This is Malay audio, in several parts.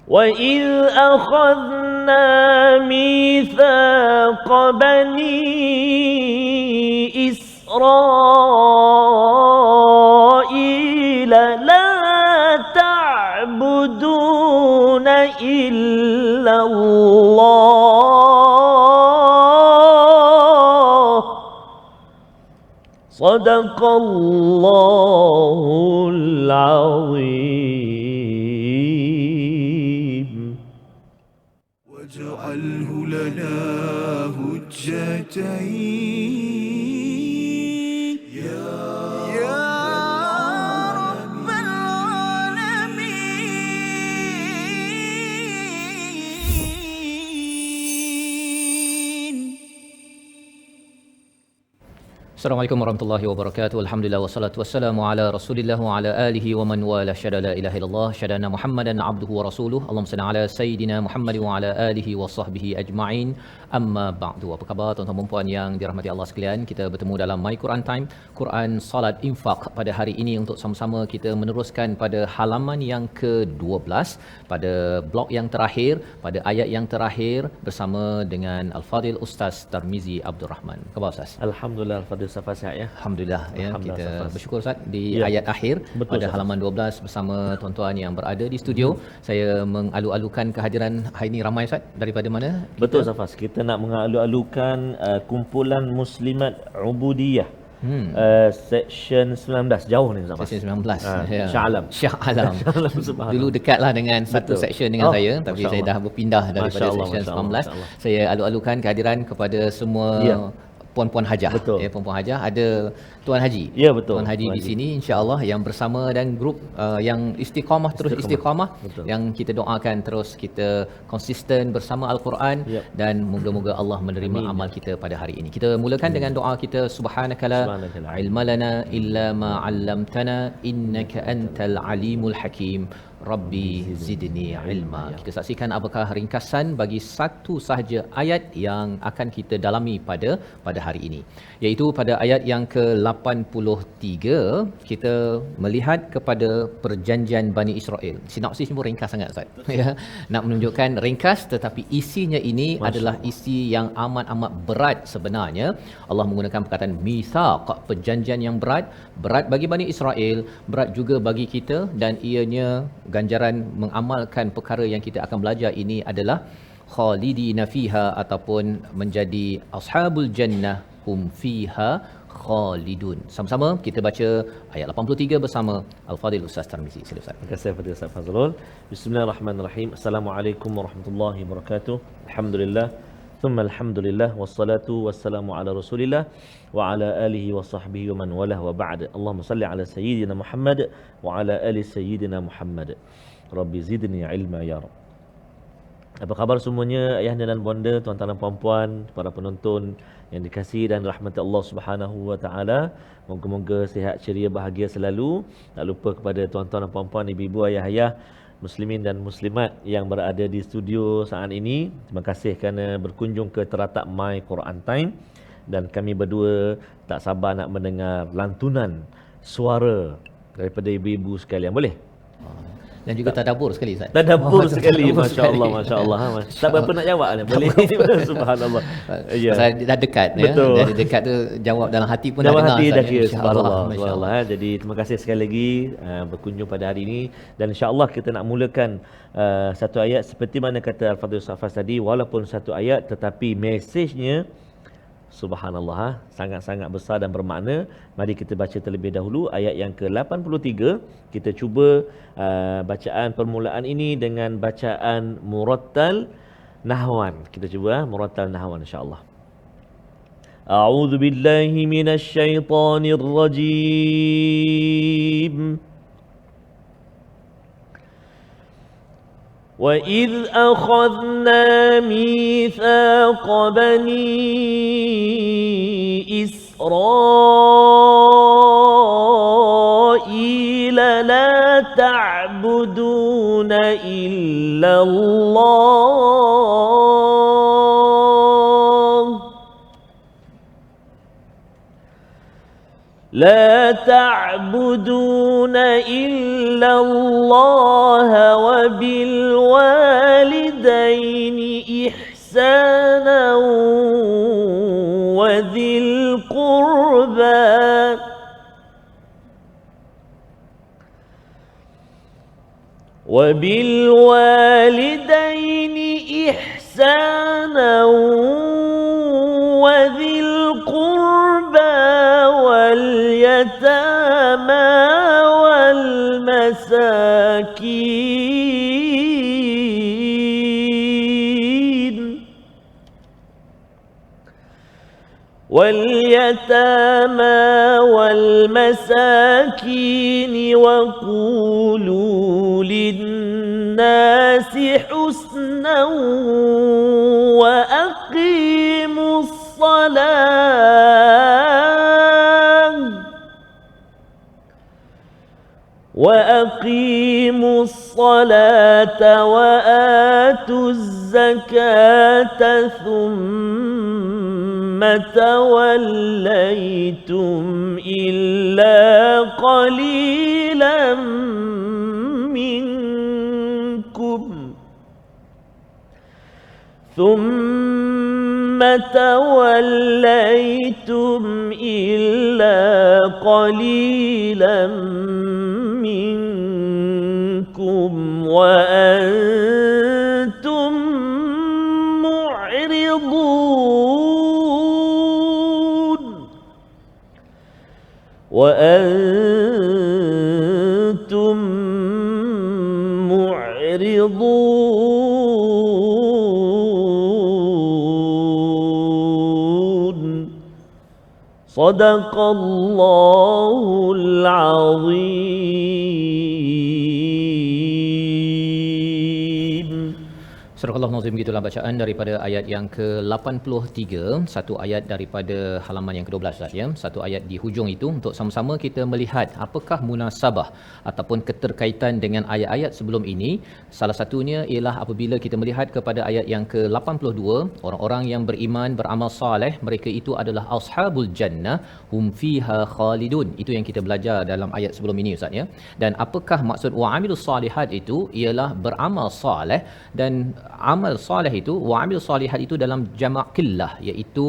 وإذ أخذنا ميثاق بني إسرائيل لا تعبدون إلا الله صدق الله العظيم واجعله لنا هجتين يا رب العالمين. Assalamualaikum warahmatullahi wabarakatuh. Alhamdulillah wassalatu wassalamu ala Rasulillah wa ala alihi wa man wala. Syada la ilaha illallah, syada anna Muhammadan abduhu wa rasuluh. Allahumma salli ala sayidina Muhammad wa ala alihi wa sahbihi ajma'in. Amma ba'du. Apa khabar tuan-tuan dan puan yang dirahmati Allah sekalian? Kita bertemu dalam My Quran Time, Quran Salat Infak pada hari ini untuk sama-sama kita meneruskan pada halaman yang ke-12 pada blok yang terakhir, pada ayat yang terakhir bersama dengan Al-Fadil Ustaz Tarmizi Abdul Rahman. Khabar Ustaz? Alhamdulillah Fadil Safa sihat ya. Alhamdulillah ya, Alhamdulillah, kita Safas. bersyukur Ustaz di Ya. ayat akhir. Betul, pada Safas. halaman 12 bersama tuan-tuan yang berada di studio. Saya mengalu-alukan kehadiran hari ini ramai Ustaz. Daripada mana? Betul Safas, kita nak mengalu-alukan kumpulan Muslimat Ubudiyah. Section 19 jauh ni Safas. Section 19. Ya. Shah Alam. Shah Alam. Subhanallah. Dulu dekatlah dengan satu Betul. section dengan saya, tapi Masya saya Allah. dah berpindah daripada Masya Allah, section Masya Allah, 19. Masya Allah. Saya alu-alukan kehadiran kepada semua Ya. puan-puan hajah. Betul. Ya, puan-puan hajah, ada Tuan Haji. Ya, betul. Tuan Haji Tuan di Haji. sini insya-Allah yang bersama dan grup yang istiqamah terus istiqamah Betul. yang kita doakan terus kita konsisten bersama Al-Quran Ya. dan moga-moga Allah menerima Amin. amal kita pada hari ini. Kita mulakan dengan doa kita, subhanakala Subhanakala ilma lana illa ma 'allamtana innaka antal alimul hakim. Rabbi zidni ilma. Kita saksikan apakah ringkasan bagi satu sahaja ayat yang akan kita dalami pada hari ini, iaitu pada ayat yang ke-83 kita melihat kepada perjanjian Bani Israel. Sinopsis ni pun ringkas sangat Ustaz. Ya, nak menunjukkan ringkas tetapi isinya ini adalah isi yang amat-amat berat sebenarnya. Allah menggunakan perkataan mitsaq, perjanjian yang berat bagi Bani Israel, berat juga bagi kita, dan ianya ganjaran mengamalkan perkara yang kita akan belajar ini adalah khalidina fiha ataupun menjadi ashabul jannah hum fiha khalidun. Sama-sama kita baca ayat 83 bersama Al-Fadil Ustaz Tarmizi. Sila Ustaz. Terima kasih Fadil Ustaz Fazrul. Bismillahirrahmanirrahim. Assalamualaikum warahmatullahi wabarakatuh. Alhamdulillah. Thumma alhamdulillah wassalatu wassalamu ala Rasulillah wa ala alihi wa sahbihi wa man walah wa ba'd. Allahumma salli ala sayyidina Muhammad wa ala ali sayyidina Muhammad. Rabbi zidni ilma ya Rabb. Apa khabar semuanya, ayahanda dan bonda, tuan-tuan dan puan-puan, para penonton yang dikasihi dan rahmati Allah Subhanahu wa taala. Moga-moga sihat, ceria, bahagia selalu. Tak lupa kepada tuan-tuan dan puan-puan, ibu-ibu, ayah-ayah, muslimin dan muslimat yang berada di studio saat ini. Terima kasih kerana berkunjung ke teratak My Quran Time, dan kami berdua tak sabar nak mendengar lantunan suara daripada ibu-ibu sekalian. Boleh? Dan juga tadabbur sekali Ustaz. Tadabbur sekali, tadabbur masya-Allah, sekali. masya-Allah. Tak berapa nak jawab ni. Boleh. Subhanallah. Ya. Pasal dah dekat ya. Betul. Dari dekat tu jawab dalam hati pun Dalam dah dengar hati Ustaz, dah ya. kira. InsyaAllah, Subhanallah. Masya Subhanallah. Jadi terima kasih sekali lagi berkunjung pada hari ini, dan insya-Allah kita nak mulakan satu ayat seperti mana kata Al-Fadhil Safas tadi, walaupun satu ayat tetapi mesejnya subhanallah sangat-sangat besar dan bermakna. Mari kita baca terlebih dahulu ayat yang ke-83. Kita cuba bacaan permulaan ini dengan bacaan murattal nahwan. Kita cuba murattal nahwan insya-Allah. A'udzu billahi minasy syaithanir rajim. وَإِذْ أَخَذْنَا مِيثَاقَ بَنِي إِسْرَائِيلَ لَا تَعْبُدُونَ إِلَّا اللَّهَ لا تعبدون إلا الله وبالوالدين إحسانا وذي القربى إحسانا وذي القربى واليتامى والمساكين وقولوا للناس حسنا وأقيموا الصلاة وآتوا الزكاة ثم توليتم إلا قليلا منكم ثم توليتم إلا قليلا منكم وأنتم معرضون صدق الله العظيم. Surah Al-Nazim, begitulah bacaan daripada ayat yang ke-83, satu ayat daripada halaman yang ke-12 Ustaz ya. Satu ayat di hujung itu untuk sama-sama kita melihat apakah munasabah ataupun keterkaitan dengan ayat-ayat sebelum ini. Salah satunya ialah apabila kita melihat kepada ayat yang ke-82, orang-orang yang beriman beramal soleh, mereka itu adalah ashabul jannah hum fiha khalidun. Itu yang kita belajar dalam ayat sebelum ini Ustaz ya. Dan apakah maksud wa'amilus solihat itu? Ialah beramal soleh, dan amal soleh itu, wa'amil solihat itu dalam jamak qillah, iaitu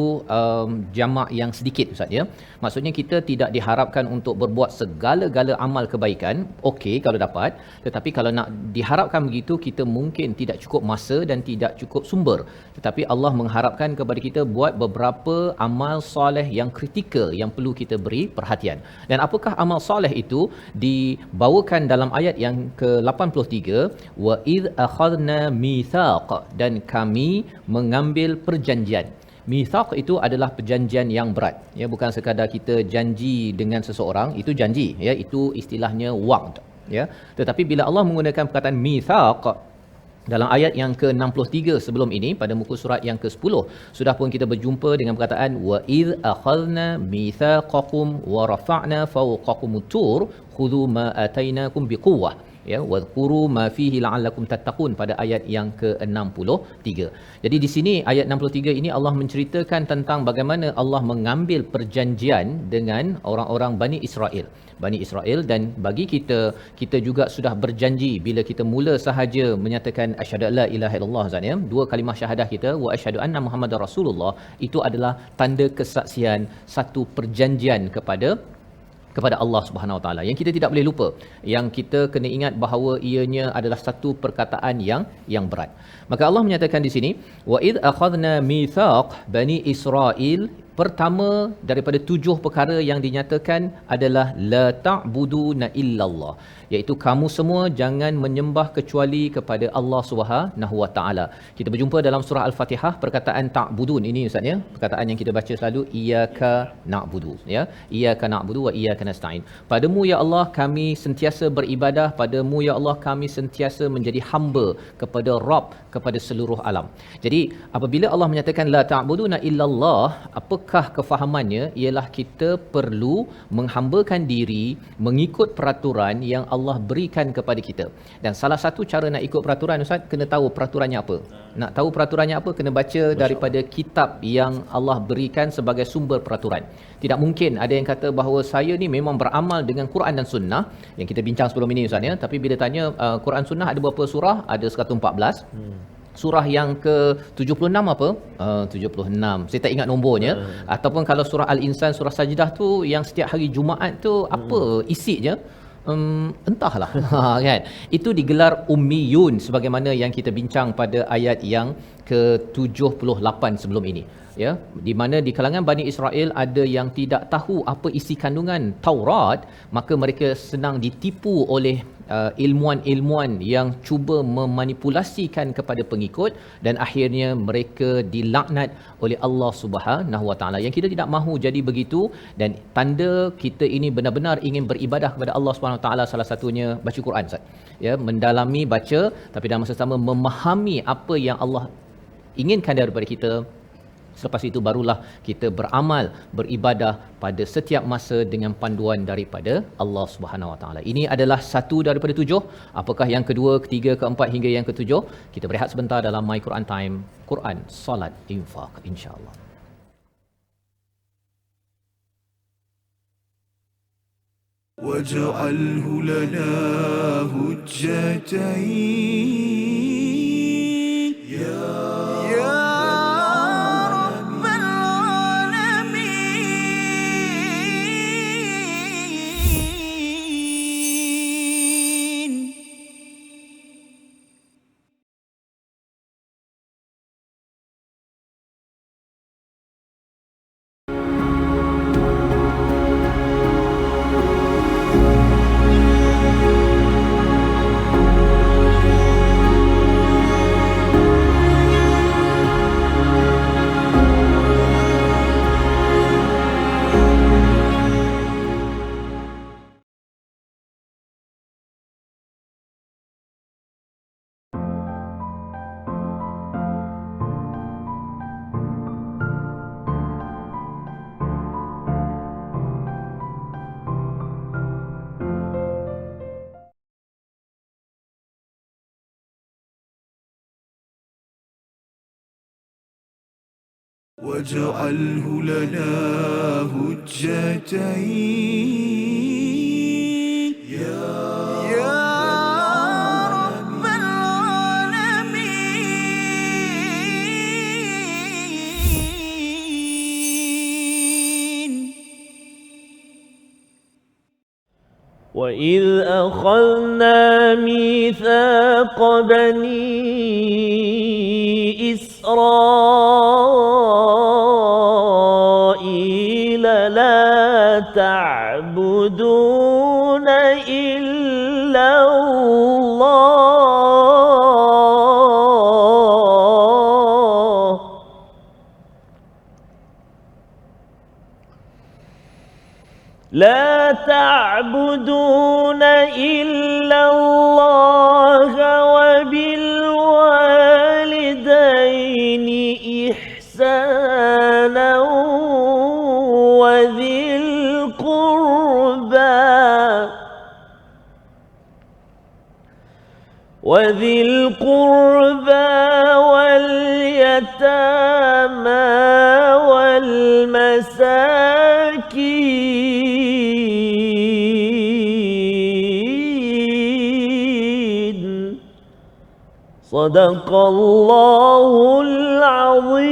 jamak yang sedikit Ustaz ya. Maksudnya kita tidak diharapkan untuk berbuat segala-gala amal kebaikan, okey kalau dapat, tetapi kalau nak diharapkan begitu, kita mungkin tidak cukup masa dan tidak cukup sumber. Tetapi Allah mengharapkan kepada kita buat beberapa amal soleh yang kritikal yang perlu kita beri perhatian. Dan apakah amal soleh itu? Dibawakan dalam ayat yang ke-83, wa id akhadna mitsaq, dan kami mengambil perjanjian. Mitsaq itu adalah perjanjian yang berat ya, bukan sekadar kita janji dengan seseorang, itu janji ya, itu istilahnya wa'd ya. Tetapi bila Allah menggunakan perkataan mitsaq dalam ayat yang ke-63 sebelum ini, pada muka surat yang ke-10 sudah pun kita berjumpa dengan perkataan wa id akhadna mitsaqakum wa rafa'na fawqakumut tur khudhu ma atainakum biquwwah ya, wadhkuru ma fihi la'allakum tattaqun, pada ayat yang ke-63. Jadi di sini ayat 63 ini Allah menceritakan tentang bagaimana Allah mengambil perjanjian dengan orang-orang Bani Israel. Dan bagi kita juga sudah berjanji bila kita mula sahaja menyatakan asyhadu alla ilaha illallah Ustaz ya, dua kalimah syahadah kita wa asyhadu anna muhammadar rasulullah, itu adalah tanda kesaksian satu perjanjian kepada Allah Subhanahu Wa Taala yang kita tidak boleh lupa, yang kita kena ingat bahawa ianya adalah satu perkataan yang berat. Maka Allah menyatakan di sini wa id akhadna mitsaq bani Israil, pertama daripada 7 perkara yang dinyatakan adalah la ta'buduna illallah, iaitu kamu semua jangan menyembah kecuali kepada Allah Subhanahu Wa Taala. Kita berjumpa dalam surah Al-Fatihah perkataan ta'budun ini Ustaz ya, perkataan yang kita baca selalu iyyaka na'budu ya, iyyaka na'budu wa iyyaka nasta'in. Padamu ya Allah kami sentiasa beribadah, padamu ya Allah kami sentiasa menjadi hamba kepada Rabb, kepada seluruh alam. Jadi apabila Allah menyatakan la ta'buduna illallah, apakah pekah kefahamannya ialah kita perlu menghambakan diri mengikut peraturan yang Allah berikan kepada kita. Dan salah satu cara nak ikut peraturan, Ustaz, kena tahu peraturannya apa. Nak tahu peraturannya apa, kena baca daripada kitab yang Allah berikan sebagai sumber peraturan. Tidak mungkin ada yang kata bahawa saya ni memang beramal dengan Quran dan Sunnah yang kita bincang sebelum ini, Ustaz, ya. Tapi bila tanya Quran Sunnah ada berapa surah? Ada 114. Surah yang ke-76 apa? 76. Saya tak ingat nombornya. Ataupun kalau surah Al-Insan, surah Sajdah tu yang setiap hari Jumaat tu apa isinya? Entahlah. Kan? Itu digelar ummiyun sebagaimana yang kita bincang pada ayat yang ke-78 sebelum ini. Ya, di mana di kalangan Bani Israel ada yang tidak tahu apa isi kandungan Taurat, maka mereka senang ditipu oleh ilmuan-ilmuan yang cuba memanipulasikan kepada pengikut, dan akhirnya mereka dilaknat oleh Allah Subhanahu Wa Taala. Yang kita tidak mahu jadi begitu, dan tanda kita ini benar-benar ingin beribadah kepada Allah Subhanahu Wa Taala salah satunya baca Quran, Ustaz. Ya, mendalami baca, tapi dalam masa sama memahami apa yang Allah inginkan daripada kita. Selepas itu barulah kita beramal, beribadah pada setiap masa dengan panduan daripada Allah Subhanahu Wa Taala. Ini adalah satu daripada 7. Apakah yang kedua, ketiga, keempat hingga yang ke-7? Kita berehat sebentar dalam My Quran Time, Quran, Salat, Infak, insya-Allah. واجعله لنا هجتين يا رب العالمين. واجعله لنا هجتين يا رب العالمين. وإذ أخذنا ميثاق بني إسرائيل لا تعبدون إلا الله لا تعبدون إلا الله وبالوالدين إحسانا وذي القربى واليتامى والمساكين. صدق الله العظيم.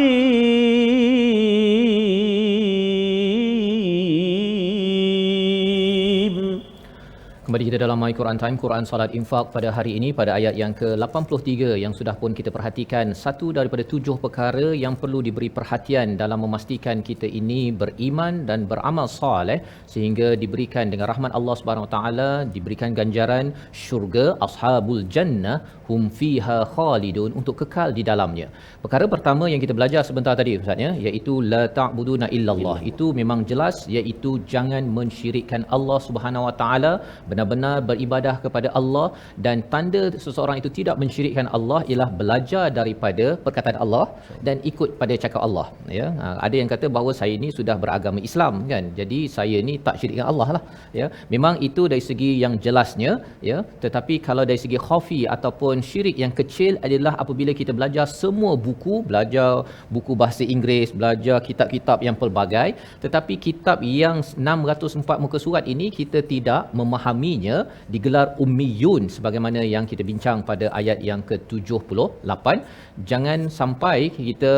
Kembali kita dalam My Quran Time, Quran Salat Infak pada hari ini pada ayat yang ke-83 yang sudah pun kita perhatikan. Satu daripada 7 perkara yang perlu diberi perhatian dalam memastikan kita ini beriman dan beramal soleh sehingga diberikan dengan rahmat Allah Subhanahu Wa Taala, diberikan ganjaran syurga, ashabul jannah hum fiha khalidun, untuk kekal di dalamnya. Perkara pertama yang kita belajar sebentar tadi, Ustaz, ya, iaitu la ta'buduna illallah. Itu memang jelas, iaitu jangan mensyirikkan Allah Subhanahu Wa Taala. Benar benar-benar beribadah kepada Allah, dan tanda seseorang itu tidak mensyirikkan Allah ialah belajar daripada perkataan Allah dan ikut pada cakap Allah, ya. Ada yang kata bahawa saya ni sudah beragama Islam kan, jadi saya ni tak syirikkan Allah lah, ya. Memang itu dari segi yang jelasnya, ya, tetapi kalau dari segi khafi ataupun syirik yang kecil adalah apabila kita belajar semua buku, belajar buku bahasa Inggeris, belajar kitab-kitab yang pelbagai, tetapi kitab yang 604 muka surat ini kita tidak memahaminya, digelar ummiyun sebagaimana yang kita bincang pada ayat yang ke-78. Jangan sampai kita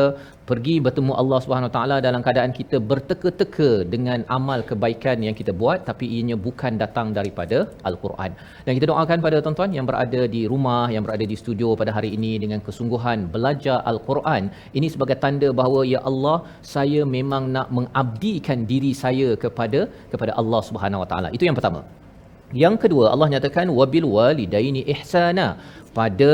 pergi bertemu Allah Subhanahu Wa Taala dalam keadaan kita berteka-teka dengan amal kebaikan yang kita buat, tapi ianya bukan datang daripada Al-Quran. Dan kita doakan pada tuan-tuan yang berada di rumah, yang berada di studio pada hari ini dengan kesungguhan belajar Al-Quran ini sebagai tanda bahawa ya Allah, saya memang nak mengabdikan diri saya kepada Allah Subhanahu Wa Taala. Itu yang pertama. Yang kedua, Allah nyatakan wabil walidaini ihsana, pada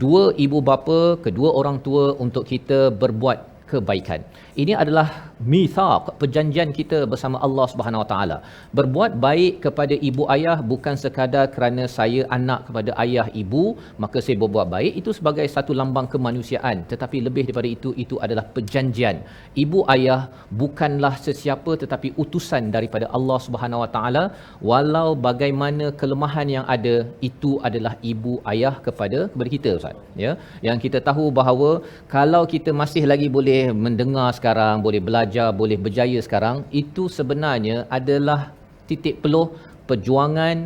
dua ibu bapa, kedua orang tua untuk kita berbuat kebaikan. Ini adalah mithaq, perjanjian kita bersama Allah Subhanahu Wa Taala. Berbuat baik kepada ibu ayah bukan sekadar kerana saya anak kepada ayah ibu maka saya berbuat baik, itu sebagai satu lambang kemanusiaan, tetapi lebih daripada itu adalah perjanjian. Ibu ayah bukanlah sesiapa tetapi utusan daripada Allah Subhanahu Wa Taala. Walau bagaimana kelemahan yang ada, itu adalah ibu ayah kepada kita, Ustaz, ya. Yang kita tahu bahawa kalau kita masih lagi boleh mendengar sekarang, boleh belajar, boleh berjaya sekarang, itu sebenarnya adalah titik peluh perjuangan,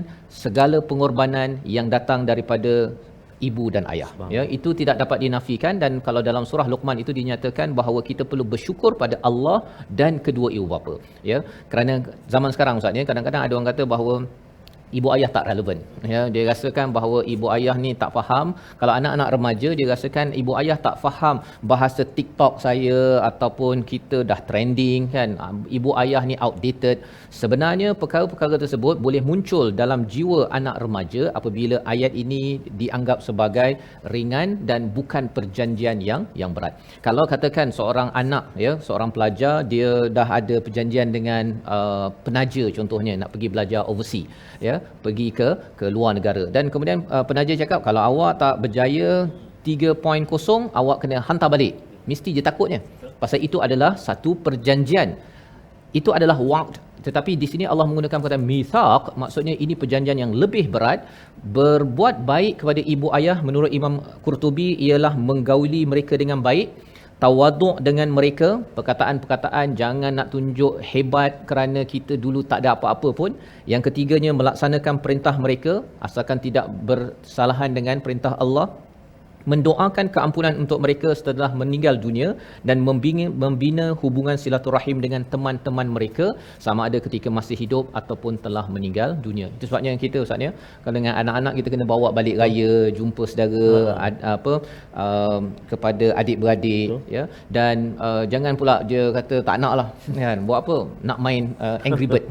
segala pengorbanan yang datang daripada ibu dan ayah, ya. Itu tidak dapat dinafikan, dan kalau dalam surah Luqman itu dinyatakan bahawa kita perlu bersyukur pada Allah dan kedua ibu bapa, ya. Kerana zaman sekarang, Ustaz, ya, kadang-kadang ada orang kata bahawa ibu ayah tak relevan, ya. Dia rasakan bahawa ibu ayah ni tak faham. Kalau anak-anak remaja, dia rasakan ibu ayah tak faham bahasa TikTok saya ataupun kita dah trending kan, ibu ayah ni outdated. Sebenarnya perkara-perkara tersebut boleh muncul dalam jiwa anak remaja apabila ayat ini dianggap sebagai ringan dan bukan perjanjian yang berat. Kalau katakan seorang anak, ya, seorang pelajar, dia dah ada perjanjian dengan penaja contohnya nak pergi belajar overseas, ya, pergi ke luar negara, dan kemudian penaja cakap kalau awak tak berjaya 3.0 awak kena hantar balik, mesti je takutnya, pasal itu adalah satu perjanjian, itu adalah wa'd. Tetapi di sini Allah menggunakan perkataan mithaq, maksudnya ini perjanjian yang lebih berat. Berbuat baik kepada ibu ayah menurut Imam Qurtubi ialah menggauli mereka dengan baik, tawaduk dengan mereka, perkataan-perkataan jangan nak tunjuk hebat kerana kita dulu tak ada apa-apa pun. Yang ketiganya, melaksanakan perintah mereka asalkan tidak bersalahan dengan perintah Allah, mendoakan keampunan untuk mereka setelah meninggal dunia, dan membina hubungan silaturahim dengan teman-teman mereka sama ada ketika masih hidup ataupun telah meninggal dunia. Itu sebabnya kita, Ustaz, ya, kalau dengan anak-anak kita kena bawa balik raya, jumpa saudara, kepada adik-beradik, ya. Dan jangan pula dia kata tak nak lah kan, buat apa nak main Angry Bird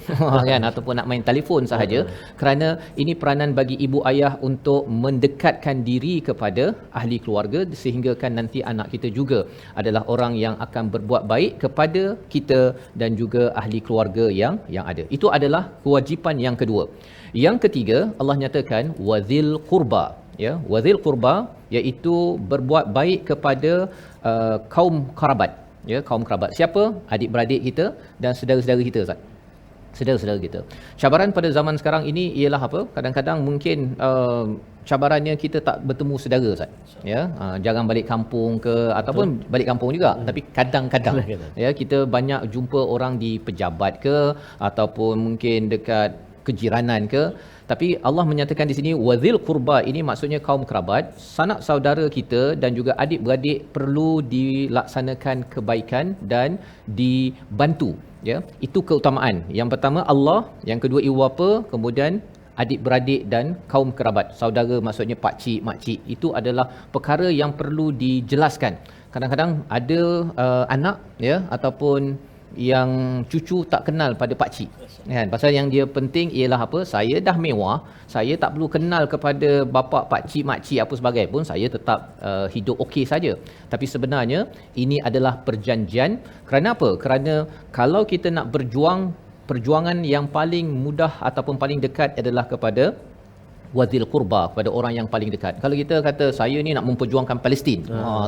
kan, ataupun nak main telefon sahaja, kerana ini peranan bagi ibu ayah untuk mendekatkan diri kepada ahli keluarga, sehingga kan nanti anak kita juga adalah orang yang akan berbuat baik kepada kita dan juga ahli keluarga yang ada. Itu adalah kewajipan yang kedua. Yang ketiga, Allah nyatakan wazil qurba, ya, wazil qurba iaitu berbuat baik kepada kaum kerabat, ya, kaum kerabat. Siapa? Adik-beradik kita dan saudara-saudara kita, Ustaz. Saudara-saudara kita. Cabaran pada zaman sekarang ini ialah apa? Kadang-kadang mungkin cabarannya kita tak bertemu saudara, Ustaz, ya. Jarang balik kampung ke, ataupun balik kampung juga, tapi kadang-kadang, ya, kita banyak jumpa orang di pejabat ke, ataupun mungkin dekat kejiranan ke. Tapi Allah menyatakan di sini wazil qurba, ini maksudnya kaum kerabat, sanak saudara kita dan juga adik-beradik perlu dilaksanakan kebaikan dan dibantu, ya. Itu keutamaan. Yang pertama Allah, yang kedua ibu bapa, kemudian adik-beradik dan kaum kerabat. Saudara maksudnya pak cik, mak cik. Itu adalah perkara yang perlu dijelaskan. Kadang-kadang ada anak, ya, ataupun yang cucu tak kenal pada pak cik, kan? Pasal yang dia penting ialah apa? Saya dah mewah, saya tak perlu kenal kepada bapa, pak cik, mak cik apa sebagai pun, saya tetap hidup okey saja. Tapi sebenarnya ini adalah perjanjian. Kerana apa? Kerana kalau kita nak berjuang perjuangan yang paling mudah ataupun paling dekat adalah kepada wazil qurba, kepada orang yang paling dekat. Kalau kita kata saya ni nak memperjuangkan Palestin,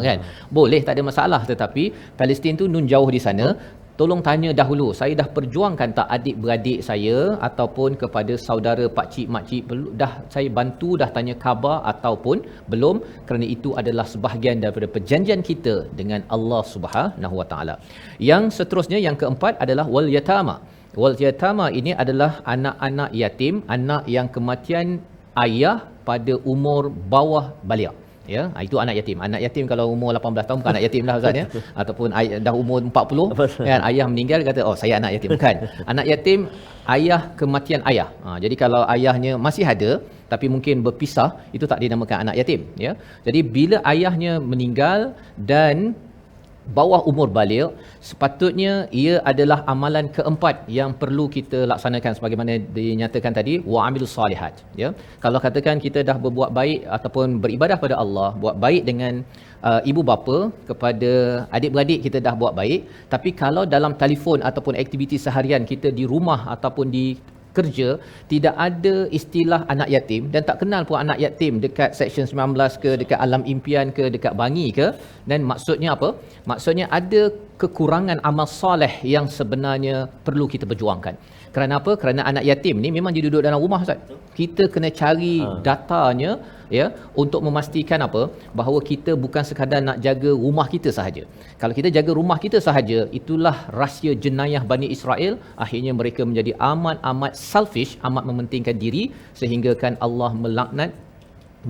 kan, boleh, tak ada masalah, tetapi Palestin tu nun jauh di sana. Tolong tanya dahulu, saya dah perjuangkan tak adik-beradik saya ataupun kepada saudara pakcik makcik, dah saya bantu, dah tanya khabar ataupun belum, kerana itu adalah sebahagian daripada perjanjian kita dengan Allah Subhanahu Wa Taala. Yang seterusnya, yang keempat adalah wal yatama. Wal yatama ini adalah anak-anak yatim, anak yang kematian ayah pada umur bawah baligh. Ya, itu anak yatim. Anak yatim kalau umur 18 tahun bukan anak yatim dah Ustaz ya. Ataupun dah umur 40 kan, ayah meninggal kata oh saya anak yatim. Bukan. Anak yatim ayah kematian ayah. Jadi kalau ayahnya masih ada tapi mungkin berpisah, itu tak dinamakan anak yatim ya. Jadi bila ayahnya meninggal dan bawah umur baligh, sepatutnya ia adalah amalan keempat yang perlu kita laksanakan sebagaimana dinyatakan tadi, wa amilus solihat ya. Kalau katakan kita dah berbuat baik ataupun beribadah pada Allah, buat baik dengan ibu bapa, kepada adik-beradik kita dah buat baik, tapi kalau dalam telefon ataupun aktiviti seharian kita di rumah ataupun di kerja tidak ada istilah anak yatim, dan tak kenal pun anak yatim dekat Seksyen 19 ke, dekat Alam Impian ke, dekat Bangi ke, dan maksudnya apa? Maksudnya ada kekurangan amal soleh yang sebenarnya perlu kita berjuangkan. Kerana apa? Kerana anak yatim ni memang dia duduk dalam rumah Ustaz. Kita kena cari datanya ya, untuk memastikan apa? Bahawa kita bukan sekadar nak jaga rumah kita sahaja. Kalau kita jaga rumah kita sahaja, itulah rahsia jenayah Bani Israel. Akhirnya mereka menjadi amat selfish, amat mementingkan diri, sehingga kan Allah melaknat,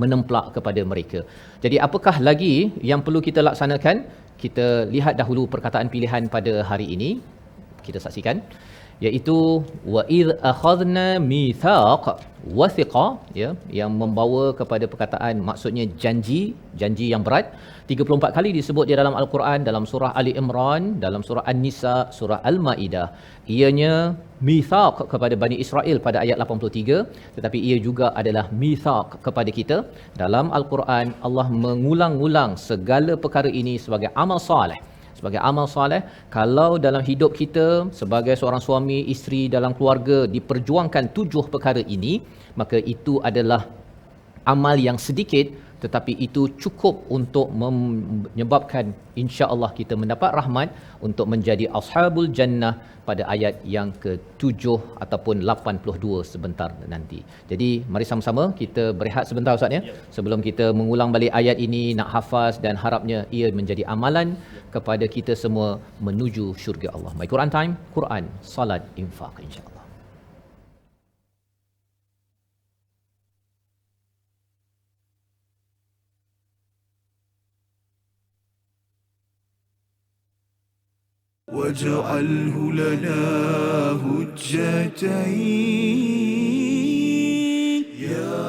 menemplak kepada mereka. Jadi apakah lagi yang perlu kita laksanakan? Kita lihat dahulu perkataan pilihan pada hari ini. Kita saksikan, iaitu wa id akhadna mithaq wathiqa ya, yang membawa kepada perkataan maksudnya janji yang berat. 34 kali disebut di dalam Al-Quran, dalam surah Ali Imran, dalam surah An-Nisa, surah Al-Maidah. Ianya mithaq kepada Bani Israel pada ayat 83, tetapi ia juga adalah mithaq kepada kita. Dalam Al-Quran Allah mengulang-ulang segala perkara ini sebagai amal soleh. Sebagai amal soleh, kalau dalam hidup kita sebagai seorang suami, isteri, dalam keluarga diperjuangkan 7 perkara ini, maka itu adalah amal yang sedikit, tetapi itu cukup untuk menyebabkan insya-Allah kita mendapat rahmat untuk menjadi ashabul jannah pada ayat yang ke-7 ataupun 82 sebentar nanti. Jadi mari sama-sama kita berehat sebentar Ustaz ya, sebelum kita mengulang balik ayat ini, nak hafaz, dan harapnya ia menjadi amalan kepada kita semua menuju syurga Allah. My Quran Time, Quran, Salat, Infak, insya-Allah. واجعله لنا هجتين يا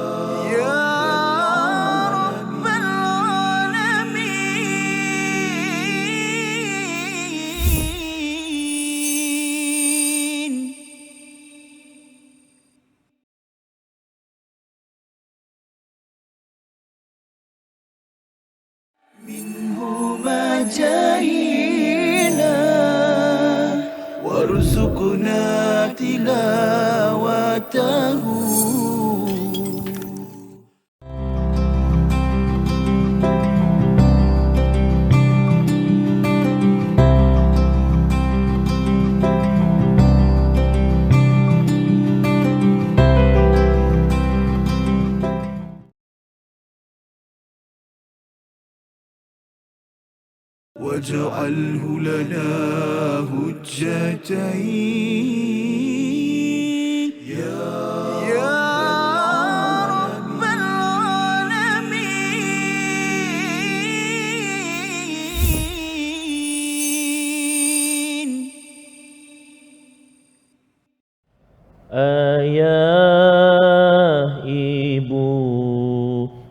رب العالمين. منه ما جئنا وارزقنا تلاوته. واجعله لنا هجتين يا رب العالمين. Ayah ibu,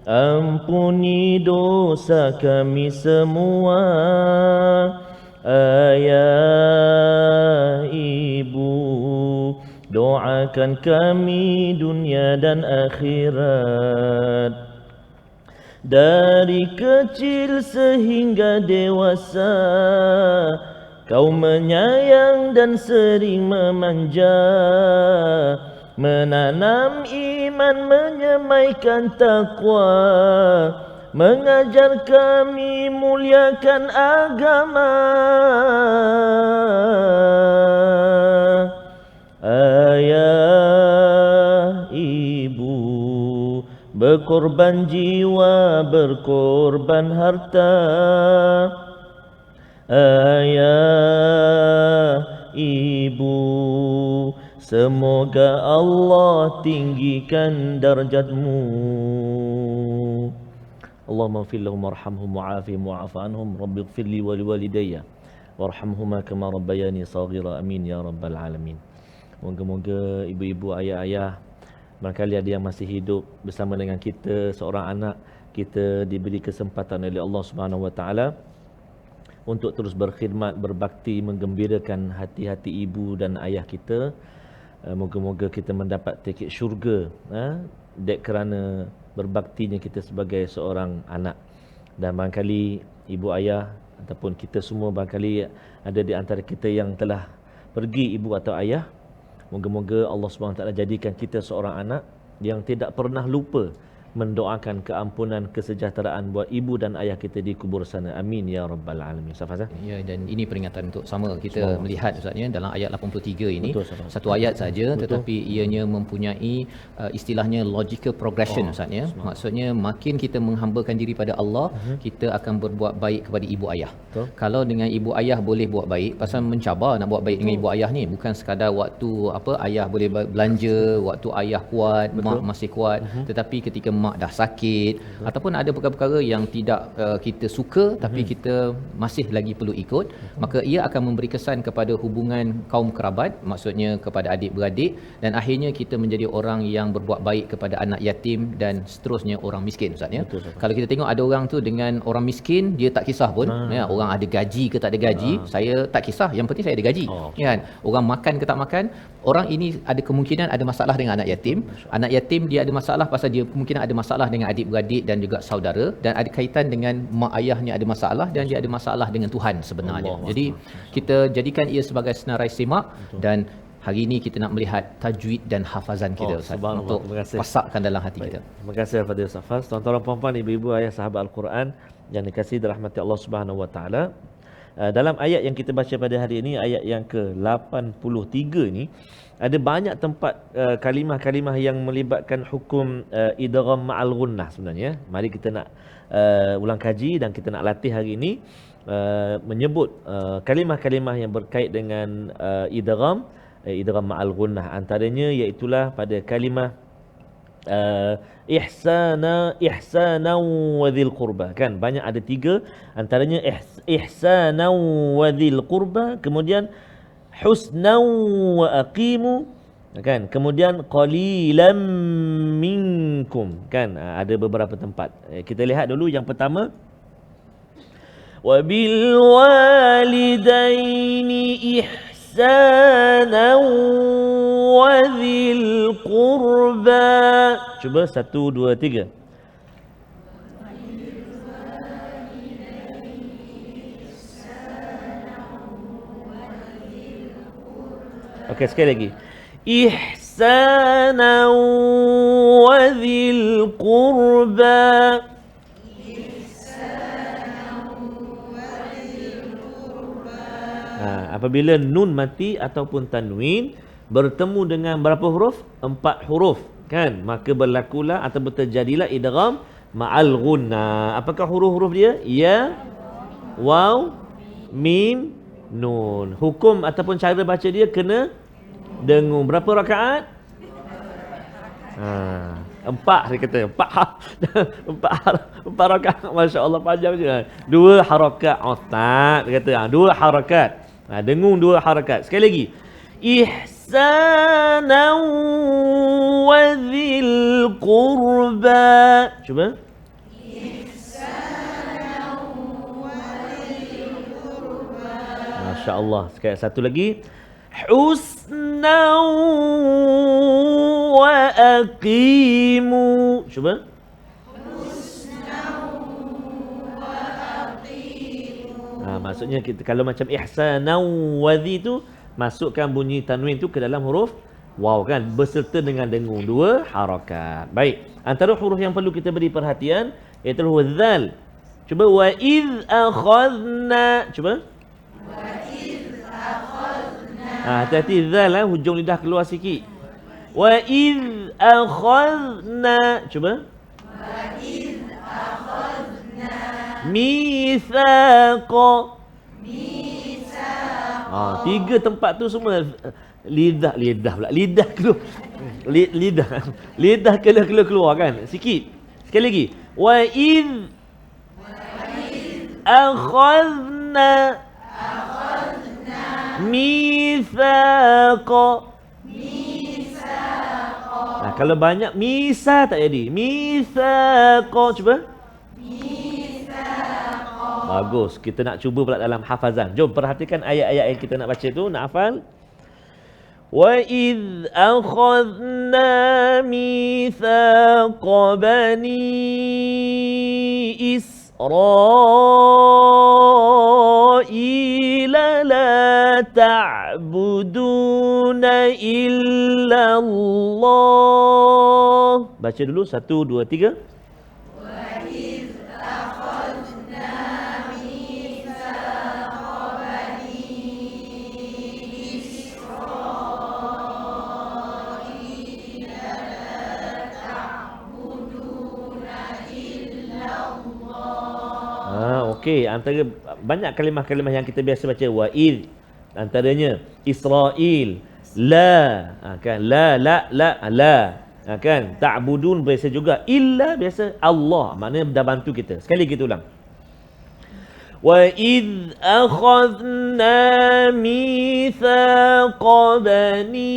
ampuni dosa kami semua. Ayah ibu, doakan kami dunia dan akhirat. Dari kecil sehingga dewasa, Kau menyayang dan sering memanja, menanam iman, menyemaikan takwa, mengajar kami muliakan agama. Ayah, ibu, berkorban jiwa, berkorban harta. Ayah, ibu, semoga Allah tinggikan darjatmu. Allahumma ighfir lahum warhamhum wa'afihim wa'fu anhum rabbi ighfir li wa liwalidayya warhamhuma kama rabbayani shaghira. Amin ya rabbal alamin. Moga-moga ibu-ibu, ayah-ayah, barangkali ada yang masih hidup bersama dengan kita, seorang anak kita diberi kesempatan oleh Allah Subhanahu wa taala untuk terus berkhidmat, berbakti, menggembirakan hati-hati ibu dan ayah kita. Moga-moga kita mendapat tiket syurga dek kerana berbaktinya kita sebagai seorang anak. Dan barangkali ibu ayah ataupun kita semua barangkali ada di antara kita yang telah pergi ibu atau ayah. Moga-moga Allah SWT jadikan kita seorang anak yang tidak pernah lupa mendoakan keampunan, kesejahteraan buat ibu dan ayah kita di kubur sana. Amin ya rabbal alamin. Safaz. Ya, dan ini peringatan untuk sama kita melihat Ustaznya dalam ayat 83 ini. Betul, satu ayat saja tetapi ianya mempunyai istilahnya logical progression Ustaznya. Maksudnya makin kita menghambakan diri pada Allah, kita akan berbuat baik kepada ibu ayah. Betul. Kalau dengan ibu ayah boleh buat baik, pasal mencabar nak buat baik dengan ibu ayah ni bukan sekadar waktu ayah boleh belanja, waktu ayah kuat, mak masih kuat, tetapi ketika mak dah sakit ataupun ada perkara-perkara yang tidak kita suka tapi kita masih lagi perlu ikut, maka ia akan memberi kesan kepada hubungan kaum kerabat, maksudnya kepada adik-beradik, dan akhirnya kita menjadi orang yang berbuat baik kepada anak yatim dan seterusnya orang miskin Ustaz ya. Kalau kita tengok ada orang tu dengan orang miskin dia tak kisah pun ya, orang ada gaji ke tak ada gaji, saya tak kisah, yang penting saya ada gaji. Kan? Orang makan ke tak makan, orang ini ada kemungkinan ada masalah dengan anak yatim. Anak yatim dia ada masalah pasal dia kemungkinan ada masalah dengan adik-beradik dan juga saudara, dan ada kaitan dengan mak ayahnya ada masalah, dan dia ada masalah dengan Tuhan sebenarnya. Jadi kita jadikan ia sebagai senarai semak. Dan hari ini kita nak melihat tajwid dan hafazan kita Ustaz, untuk pasakkan dalam hati kita. Terima kasih kepada Safaz. Tuan-tuan, puan-puan, ibu-ibu, ayah, sahabat Al-Quran yang dikasihi dirahmati Allah Subhanahu wa taala. Dalam ayat yang kita baca pada hari ini, ayat yang ke-83 ni, ada banyak tempat kalimah-kalimah yang melibatkan hukum idgham ma'al gunnah sebenarnya. Mari kita nak ulang kaji dan kita nak latih hari ini menyebut kalimah-kalimah yang berkait dengan idgham ma'al gunnah. Antaranya iaitulah pada kalimah ihsana wa dhil qurba, kan banyak, ada 3, antaranya ihsana wa dhil qurba, kemudian husna wa aqimu, kan, kemudian qalilan minkum, kan, ada beberapa tempat. Kita lihat dulu yang pertama, wa bil walidaini ihsana wa dhil qurba. Cuba 1, 2, 3. Okey, sekali lagi. Ihsana wa dhil qurba. Apabila nun mati ataupun tanwin bertemu dengan berapa huruf? 4 huruf, kan? Maka berlakulah atau terjadilah idgham ma'al gunnah. Apakah huruf-huruf dia? Ya, waw, mim, nun. Hukum ataupun cara baca dia kena dengung. Berapa rakaat? 4 dia kata. 4 rakaat. Masya Allah, panjang je. 2 harakat otak. Dia kata 2 harakat. Dengung 2 harakat. Sekali lagi. Ihsana wa dhil qurba. Cuba. Masya Allah. Sekali satu lagi. Husna wa aqimu. Cuba. Husna wa aqimu. Maksudnya kita kalau macam ihsanan wadhi tu masukkan bunyi tanwin tu ke dalam huruf waw kan, berserta dengan dengung 2 harakat. Baik, antara huruf yang perlu kita beri perhatian iaitu huruf dzal. Cuba wa iz akhadna, cuba wa iz akhadna. Hati-hati dzal hujung lidah keluar sikit. Wa iz akhadna, cuba wa iz akhadna mithaqa. Tiga tempat tu semua lidah keluar. Lidah keluar kan sikit. Sekali lagi, wa iz akhadna mithaqa. Kalau banyak misa tak jadi. Mithaqa, cuba. Bagus. Kita nak cuba pula dalam hafazan. Jom perhatikan ayat-ayat yang kita nak baca tu, nak hafal. Wa idh akhadna mithaqa bani Israila la ta'buduna illa Allah. Baca dulu 1 2 3. Okey, antara banyak kalimah-kalimah yang kita biasa baca wa id, antaranya Israel, la, kan, la, kan, ta'budun biasa juga, illa biasa Allah, maknanya dah bantu kita. Sekali kita ulang. Wa id akhadna mithaqa bani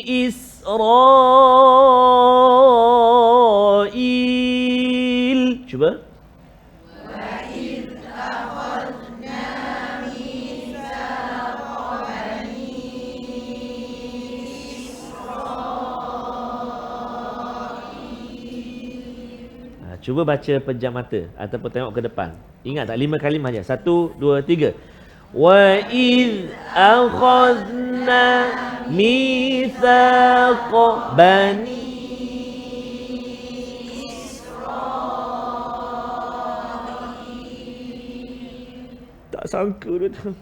Israel. Cuba. Cuba baca pejam mata ataupun tengok ke depan. Ingat tak 5 kalimah je. 1 2 3. Wa iz akhadna mithaqa bani Israil. Tak sangka dia tu.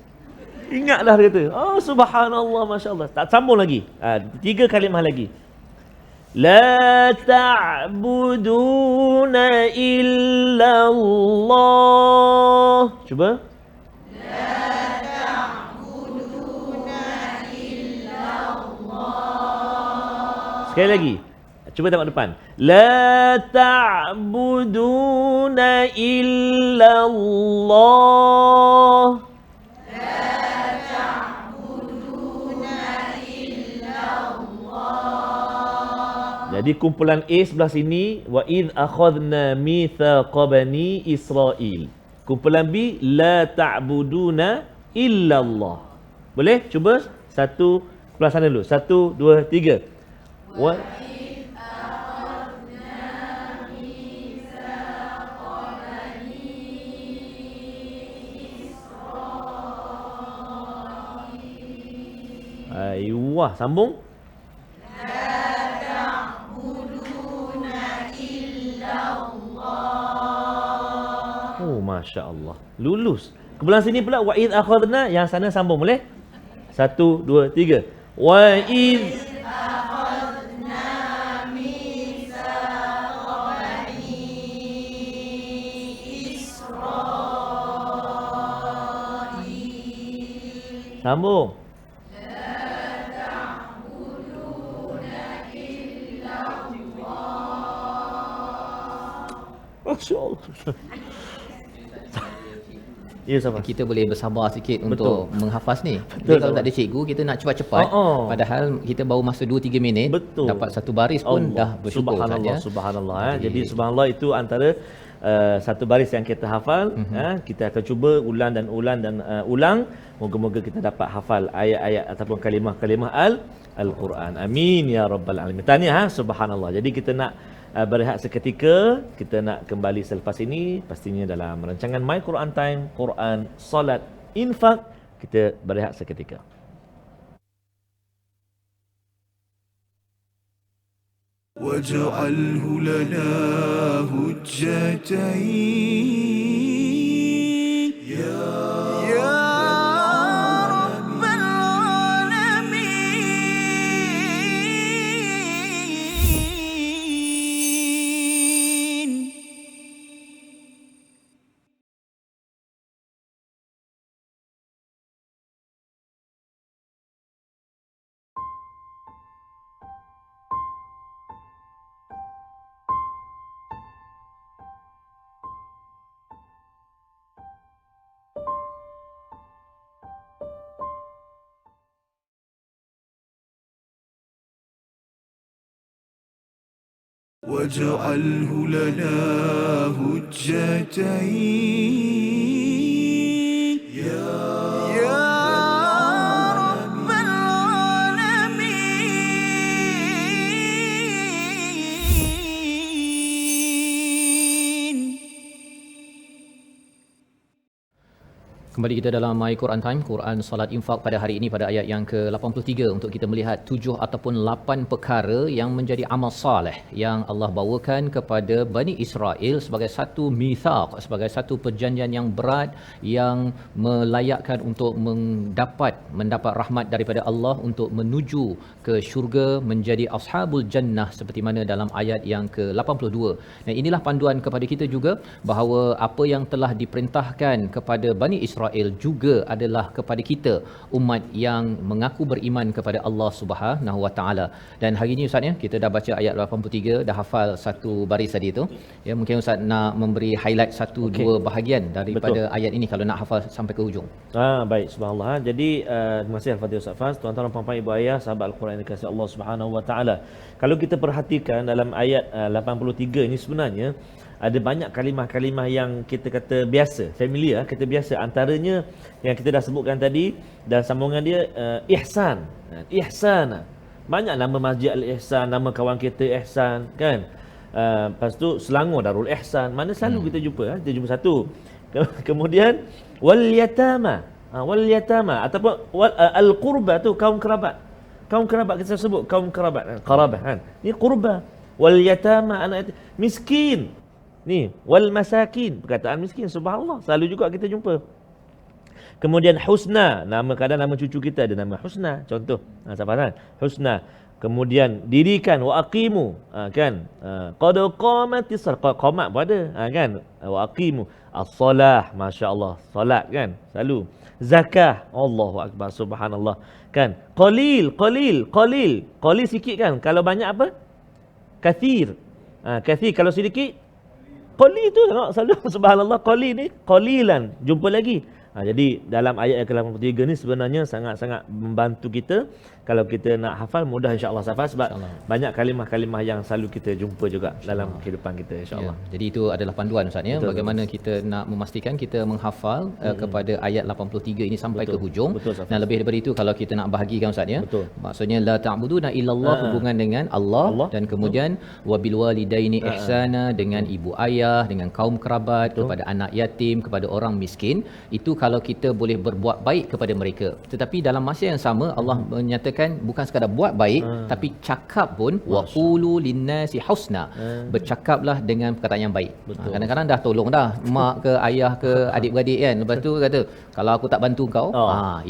Ingatlah dia kata. Oh subhanallah, masya-Allah. Tak sambung lagi. 3 kalimah lagi. La ta'buduna illa Allah. Cuba. La ta'buduna illa Allah. Sekali lagi. Cuba tengok depan. La ta'buduna illa Allah. Jadi kumpulan A sebelah sini, wa id akhadna mithaqa bani Israil. Kumpulan B, la ta'buduna illa Allah. Boleh? Cuba satu sebelah sana dulu. 1 2 3. Wa id akhadna mithaqa bani Israil. Ayuh, sambung. Oh, Masya Allah. Lulus. Kumpulan sini pula, wa idh akhadna, yang sana sambung boleh? 1 2 3. Wa idh akhadna mithaqa bani Israil. Sambung. Masya Allah. Ya, sama. Kita boleh bersabar sikit untuk menghafaz ni. Betul, kalau tak ada cikgu, kita nak cepat-cepat. Padahal kita baru masa 2-3 minit. Betul. Dapat satu baris pun Allah. dah bersyukur Subhanallah, saja. subhanallah. Jadi subhanallah itu antara satu baris yang kita hafal. Kita akan cuba ulang dan ulang. Moga-moga kita dapat hafal ayat-ayat ataupun kalimah-kalimah Al-Quran. Amin ya rabbal alamin. Tahniah, subhanallah. Jadi kita nak berehat seketika. Kita nak kembali selepas ini pastinya dalam rancangan My Quran Time, Quran, Salat, Infak. Kita berehat seketika. واجعله لنا هجتين يا رب العالمين. واجعله لنا هجتين يا رب العالمين. Kembali kita dalam My Quran Time, Quran, Salat, Infak pada hari ini pada ayat yang ke-83 untuk kita melihat 7 ataupun 8 perkara yang menjadi amal soleh yang Allah bawakan kepada Bani Israel sebagai satu mithaq, sebagai satu perjanjian yang berat yang melayakkan untuk mendapat rahmat daripada Allah untuk menuju ke syurga menjadi ashabul jannah seperti mana dalam ayat yang ke-82. Dan inilah panduan kepada kita juga bahawa apa yang telah diperintahkan kepada Bani Israel juga adalah kepada kita umat yang mengaku beriman kepada Allah Subhanahu Wa Taala. Dan hari ini Ustaz ya, kita dah baca ayat 83, dah hafal satu baris tadi tu. Ya, mungkin Ustaz nak memberi highlight satu dua bahagian daripada ayat ini kalau nak hafal sampai ke hujung. Baik, subhanallah. Jadi terima kasih Al-Fatihah Ustaz Faz, tuan-tuan dan puan-puan ibu ayah sahabat Al-Quran yang dikasihi Allah Subhanahu Wa Taala. Kalau kita perhatikan dalam ayat 83 ini sebenarnya ada banyak kalimah-kalimah yang kita kata biasa, familiar, kita biasa. Antaranya yang kita dah sebutkan tadi dan sambungan dia ihsan. Ihsan. Banyak nama masjid Al-Ihsan, nama kawan kita Ihsan, kan? Lepas tu Selangor Darul Ihsan. Mana selalu kita jumpa, kita jumpa satu. Kemudian wal yatama. Wal yatama ataupun al qurba tu kaum kerabat. Kaum kerabat kita sebut kaum kerabat. Qarabah kan. Ni qurba. Wal yatama anak miskin. Ni wal masakin, perkataan miskin, subhanallah selalu juga kita jumpa. Kemudian husna, nama kadang nama cucu kita ada nama husna, contoh siapa kan husna. Kemudian dirikan wa aqimu, kan qad qamatis salat, qamat pun ada, kan wa aqimu as-salah, masya-Allah solat kan selalu. Zakah, Allahu akbar, subhanallah, kan qalil sikit kan, kalau banyak apa kathir, kathir kalau sedikit qali tu tengok selalu subhanallah, qali ni qalilan jumpa lagi. Jadi dalam ayat yang ke-83 ni sebenarnya sangat-sangat membantu kita kalau kita nak hafal mudah insya-Allah Safas, sebab banyak kalimah-kalimah yang selalu kita jumpa juga dalam kehidupan kita insya-Allah. Ya, jadi itu adalah panduan Ustaz ya, bagaimana kita nak memastikan kita menghafal kepada ayat 83 ini sampai ke hujung. Dan lebih daripada itu kalau kita nak bahagikan Ustaz ya, maksudnya la ta'buduna illallah, hubungan dengan Allah, dan kemudian wabil walidaini ihsana, dengan ibu ayah, dengan kaum kerabat, kepada anak yatim, kepada orang miskin. Itu kalau kita boleh berbuat baik kepada mereka. Tetapi dalam masa yang sama Allah menyatakan bukan sekadar buat baik, tapi cakap pun waqulu linnasi husna, bercakaplah dengan perkataan yang baik. Kadang-kadang dah tolong dah mak ke ayah ke adik-beradik kan, lepas tu kata kalau aku tak bantu kau,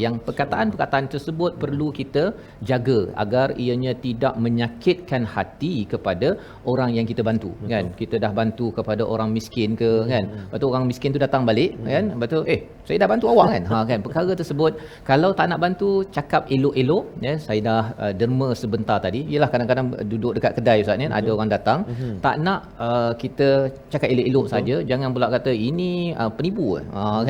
yang perkataan-perkataan tersebut perlu kita jaga agar ianya tidak menyakitkan hati kepada orang yang kita bantu. Kan kita dah bantu kepada orang miskin ke, kan, lepas tu orang miskin tu datang balik, kan, lepas tu saya dah bantu awak kan, kan perkara tersebut kalau tak nak bantu cakap elok-elok ya. Saya dah derma sebentar tadi, ialah kadang-kadang duduk dekat kedai Ustaz ni, ada orang datang, tak nak kita cakap elok-elok saja, jangan pula kata ini penipu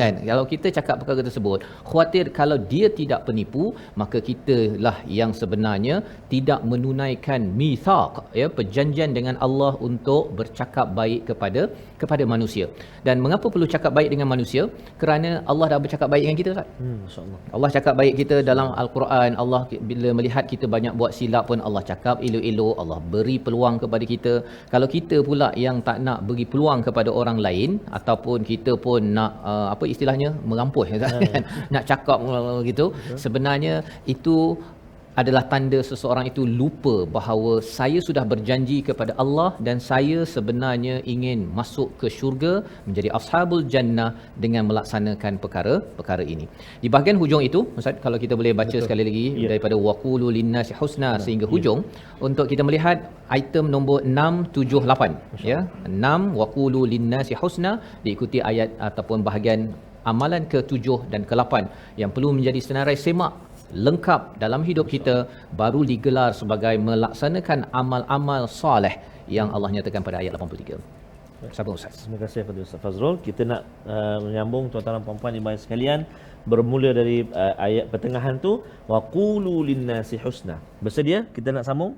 kan. Kalau kita cakap perkara tersebut, khawatir kalau dia tidak penipu, maka kitalah yang sebenarnya tidak menunaikan mithaq ya, perjanjian dengan Allah untuk bercakap baik kepada manusia. Dan mengapa perlu cakap baik dengan manusia? Kerana Allah dah bercakap baik dengan kita Ustaz. Masya-Allah. Allah cakap baik kita dalam Al-Quran. Allah bila melihat kita banyak buat silap pun Allah cakap elok-elok, Allah beri peluang kepada kita. Kalau kita pula yang tak nak beri peluang kepada orang lain ataupun kita pun nak apa istilahnya merampuh kan, nak cakap gitu, sebenarnya itu adalah tanda seseorang itu lupa bahawa saya sudah berjanji kepada Allah dan saya sebenarnya ingin masuk ke syurga menjadi ashabul jannah dengan melaksanakan perkara-perkara ini. Di bahagian hujung itu Ustaz, kalau kita boleh baca sekali lagi daripada waqulu linnasi husna sehingga hujung, untuk kita melihat item nombor 6, 7, 8 ya. 6 waqulu linnasi husna diikuti ayat ataupun bahagian amalan ke-7 dan ke-8 yang perlu menjadi senarai semak lengkap dalam hidup kita, baru digelar sebagai melaksanakan amal-amal soleh yang Allah nyatakan pada ayat 83. Siapa Ustaz? Terima kasih kepada Ustaz Fazrul. Kita nak menyambung tuan-tuan dan puan-puan ibu sekalian, bermula dari ayat pertengahan tu, waqulu linnasi husna. Bersedia kita nak sambung?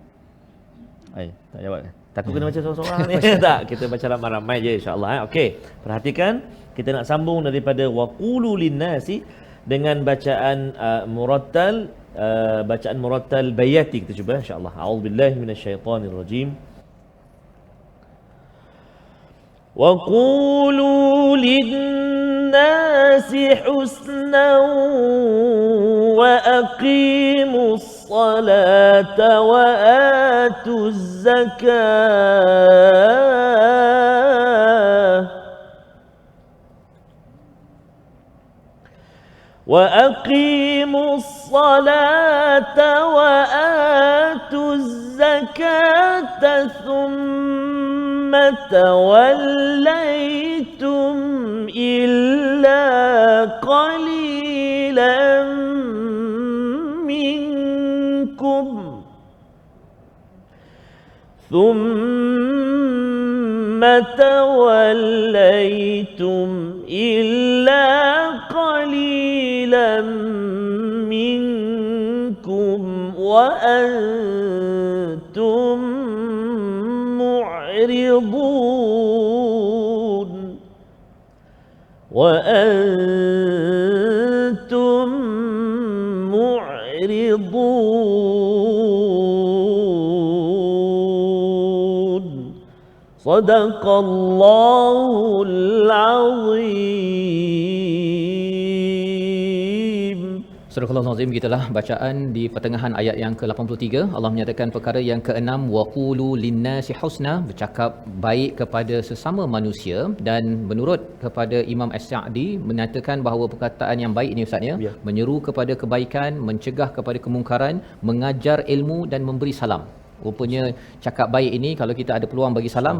Tak jawab. Takut kena baca seorang-seorang ni. Tak, kita baca ramai-ramai je insya-Allah. Okey, perhatikan kita nak sambung daripada waqulu linnasi dengan bacaan murattal, bacaan murattal bayati. Kita cuba insya-Allah. A'udzubillahi minasyaitonirrajim. Wa qulu lin-nasi husnan wa aqimus salata wa atuz zakah وَأَقِيمُوا الصَّلَاةَ وَآتُوا الزَّكَاةَ ثُمَّ تَوَلَّيْتُمْ إِلَّا قَلِيلًا مِنْكُمْ ثُمَّ تَوَلَّيْتُمْ إِلَّا قَلِيلًا مِنْكُمْ وَأَنْتُمْ مُعْرِضُونَ وَأَنْتُمْ مُعْرِضُونَ صدق الله العظيم. Surah Al-Azim, gitulah bacaan di pertengahan ayat yang ke-83. Allah menyatakan perkara yang ke-6, waqulu linnasi husna, bercakap baik kepada sesama manusia. Dan menurut kepada Imam As-Sa'di menyatakan bahawa perkataan yang baik ini Ustaz ya, menyeru kepada kebaikan, mencegah kepada kemungkaran, mengajar ilmu dan memberi salam. Rupanya cakap baik ini, kalau kita ada peluang bagi salam,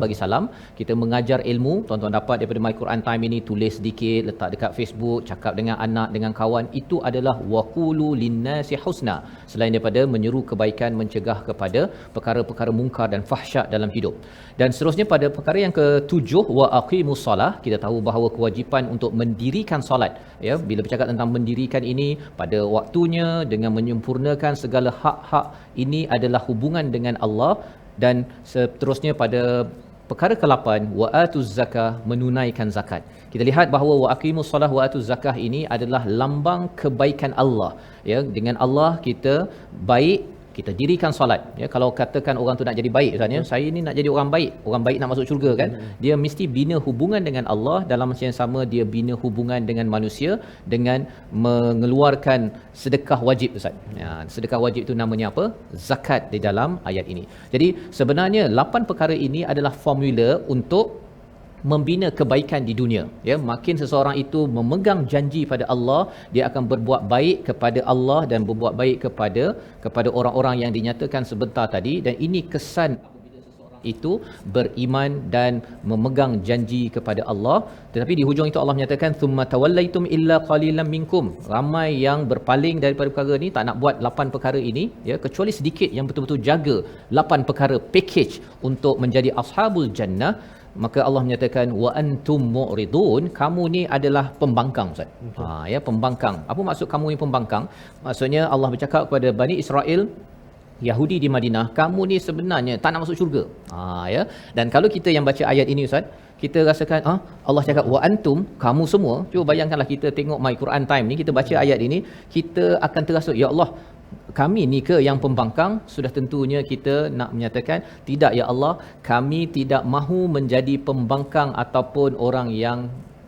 kita mengajar ilmu. Tuan-tuan dapat daripada My Quran Time ini, tulis sedikit, letak dekat Facebook, cakap dengan anak, dengan kawan, itu adalah waqulu linnasi husna. Selain daripada menyeru kebaikan, mencegah kepada perkara-perkara mungkar dan fahsyat dalam hidup. Dan seterusnya pada perkara yang ke-7, wa aqimus solah, kita tahu bahawa kewajipan untuk mendirikan solat ya, bila bercakap tentang mendirikan ini pada waktunya dengan menyempurnakan segala hak-hak, ini adalah hubungan dengan Allah. Dan seterusnya pada perkara ke-8, wa atuz zakah, menunaikan zakat. Kita lihat bahawa wa aqimus solah wa atuz zakah ini adalah lambang kebaikan Allah ya. Dengan Allah kita baik, kita dirikan solat ya. Kalau katakan orang tu nak jadi baik Ustaz ya, saya ni nak jadi orang baik nak masuk syurga kan, dia mesti bina hubungan dengan Allah, dalam masa yang sama dia bina hubungan dengan manusia dengan mengeluarkan sedekah wajib Ustaz ya. Sedekah wajib itu namanya apa? Zakat di dalam ayat ini. Jadi sebenarnya 8 perkara ini adalah formula untuk membina kebaikan di dunia ya. Makin seseorang itu memegang janji pada Allah, dia akan berbuat baik kepada Allah dan berbuat baik kepada orang-orang yang dinyatakan sebentar tadi. Dan ini kesan apabila seseorang itu beriman dan memegang janji kepada Allah. Tetapi di hujung itu Allah menyatakan thumma tawallaitum illa qalilan minkum, ramai yang berpaling daripada perkara ini, tak nak buat 8 perkara ini ya, kecuali sedikit yang betul-betul jaga 8 perkara package untuk menjadi ashabul jannah. Maka Allah menyatakan wa antum mu'ridun, kamu ni adalah pembangkang Ustaz. Ya, pembangkang. Apa maksud kamu ni pembangkang? Maksudnya Allah bercakap kepada Bani Israel Yahudi di Madinah, kamu ni sebenarnya tak nak masuk syurga. Ya. Dan kalau kita yang baca ayat ini Ustaz, kita rasakan Allah cakap wa antum, kamu semua. Cuba bayangkanlah kita tengok My Quran Time ni, kita baca ayat ini, kita akan terasa ya Allah, kami ni ke yang pembangkang? Sudah tentunya kita nak menyatakan tidak ya Allah, kami tidak mahu menjadi pembangkang ataupun orang yang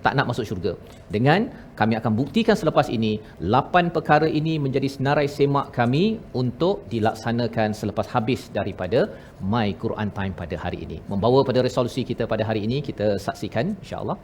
tak nak masuk syurga. Dengan kami akan buktikan selepas ini 8 perkara ini menjadi senarai semak kami untuk dilaksanakan selepas habis daripada My Quran Time pada hari ini. Membawa pada resolusi kita pada hari ini, kita saksikan insya-Allah.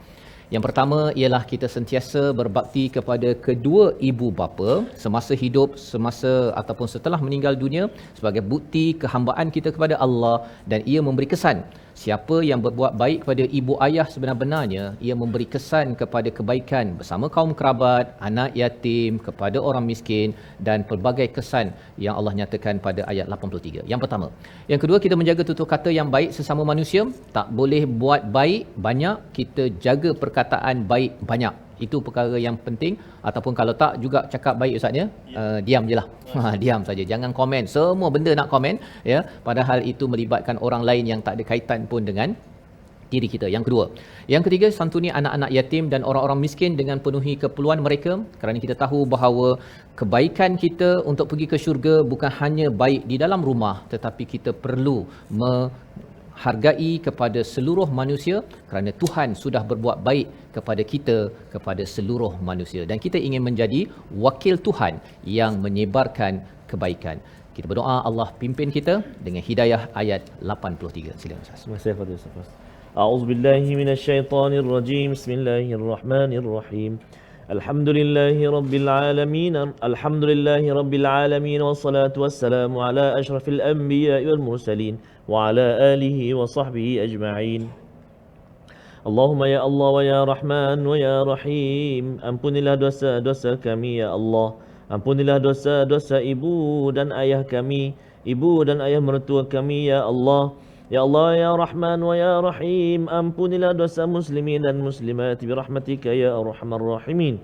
Yang pertama ialah kita sentiasa berbakti kepada kedua ibu bapa semasa hidup, semasa ataupun setelah meninggal dunia sebagai bukti kehambaan kita kepada Allah, dan ia memberi kesan. Siapa yang berbuat baik kepada ibu ayah sebenar-benarnya, ia memberi kesan kepada kebaikan bersama kaum kerabat, anak yatim, kepada orang miskin dan pelbagai kesan yang Allah nyatakan pada ayat 83. Yang pertama. Yang kedua, kita menjaga tutur kata yang baik sesama manusia. Tak boleh buat baik banyak, kita jaga perkataan baik banyak. Itu perkara yang penting. Ataupun kalau tak juga cakap baik ustaz ya, diam je lah. Diam saja, jangan komen semua benda nak komen ya, padahal itu melibatkan orang lain yang tak ada kaitan pun dengan diri kita. Yang kedua. Yang ketiga, santuni anak-anak yatim dan orang-orang miskin dengan penuhi keperluan mereka, kerana kita tahu bahawa kebaikan kita untuk pergi ke syurga bukan hanya baik di dalam rumah, tetapi kita perlu hargai kepada seluruh manusia, kerana Tuhan sudah berbuat baik kepada kita, kepada seluruh manusia, dan kita ingin menjadi wakil Tuhan yang menyebarkan kebaikan. Kita berdoa Allah pimpin kita dengan hidayah ayat 83. Silakan Ustaz. Terima kasih Fadil Ustaz. A'udzubillahi minasyaitonirrajim. Bismillahirrahmanirrahim. Alhamdulillahi rabbil alamin. Alhamdulillahi rabbil alamin wassalatu wassalamu ala asyrafil anbiya'i wal mursalin wa ala alihi wa sahbihi ajma'in. Allahumma ya Allah wa ya Rahman wa ya Rahim, ampunilah dosa-dosa kami ya Allah. Ampunilah dosa-dosa ibu dan ayah kami, ibu dan ayah mertua kami ya Allah. Ya Allah ya Rahman wa ya Rahim, ampunilah dosa muslimin dan muslimat birahmatika ya arhamar rahimin.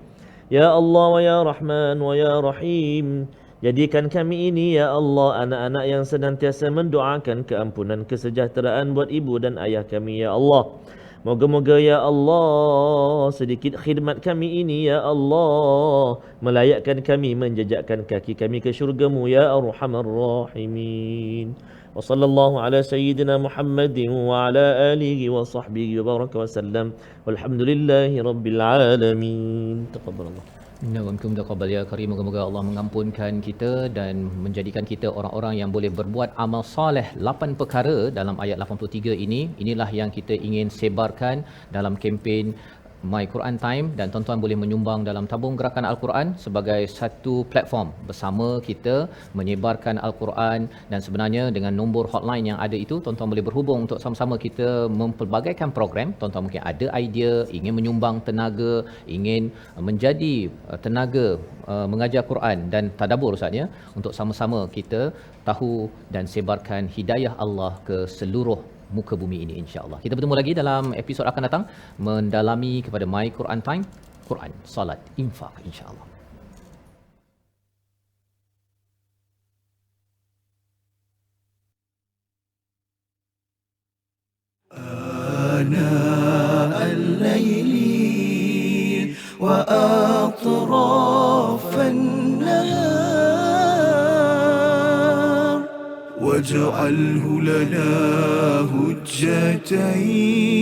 Ya Allah wa ya Rahman wa ya Rahim, jadikan kami ini ya Allah anak-anak yang senantiasa mendoakan keampunan, kesejahteraan buat ibu dan ayah kami ya Allah. Moga-moga ya Allah sedikit khidmat kami ini ya Allah melayakkan kami, menjejakkan kaki kami ke syurga-Mu ya arhamar rahimin. Wa sallallahu ala sayyidina Muhammadin wa ala alihi wa sahbihi wa baraka wa sallam. Walhamdulillahi rabbil alamin. Taqabbalallah. Innakum taqabbal ya karim. Moga-moga Allah mengampunkan kita dan menjadikan kita orang-orang yang boleh berbuat amal soleh. 8 perkara dalam ayat 83 ini, inilah yang kita ingin sebarkan dalam kempen My Quran Time, dan tuan-tuan boleh menyumbang dalam tabung gerakan Al-Quran sebagai satu platform bersama kita menyebarkan Al-Quran. Dan sebenarnya dengan nombor hotline yang ada itu, tuan-tuan boleh berhubung untuk sama-sama kita mempelbagaikan program. Tuan-tuan mungkin ada idea, ingin menyumbang tenaga, ingin menjadi tenaga mengajar Quran dan tadabbur Ustaz ya, untuk sama-sama kita tahu dan sebarkan hidayah Allah ke seluruh muka bumi ini insya-Allah. Kita bertemu lagi dalam episod akan datang mendalami kepada My Quran Time, Quran, Salat, Infak insya-Allah. آناء الليل وأطراف النهار واجعله لنا هجتين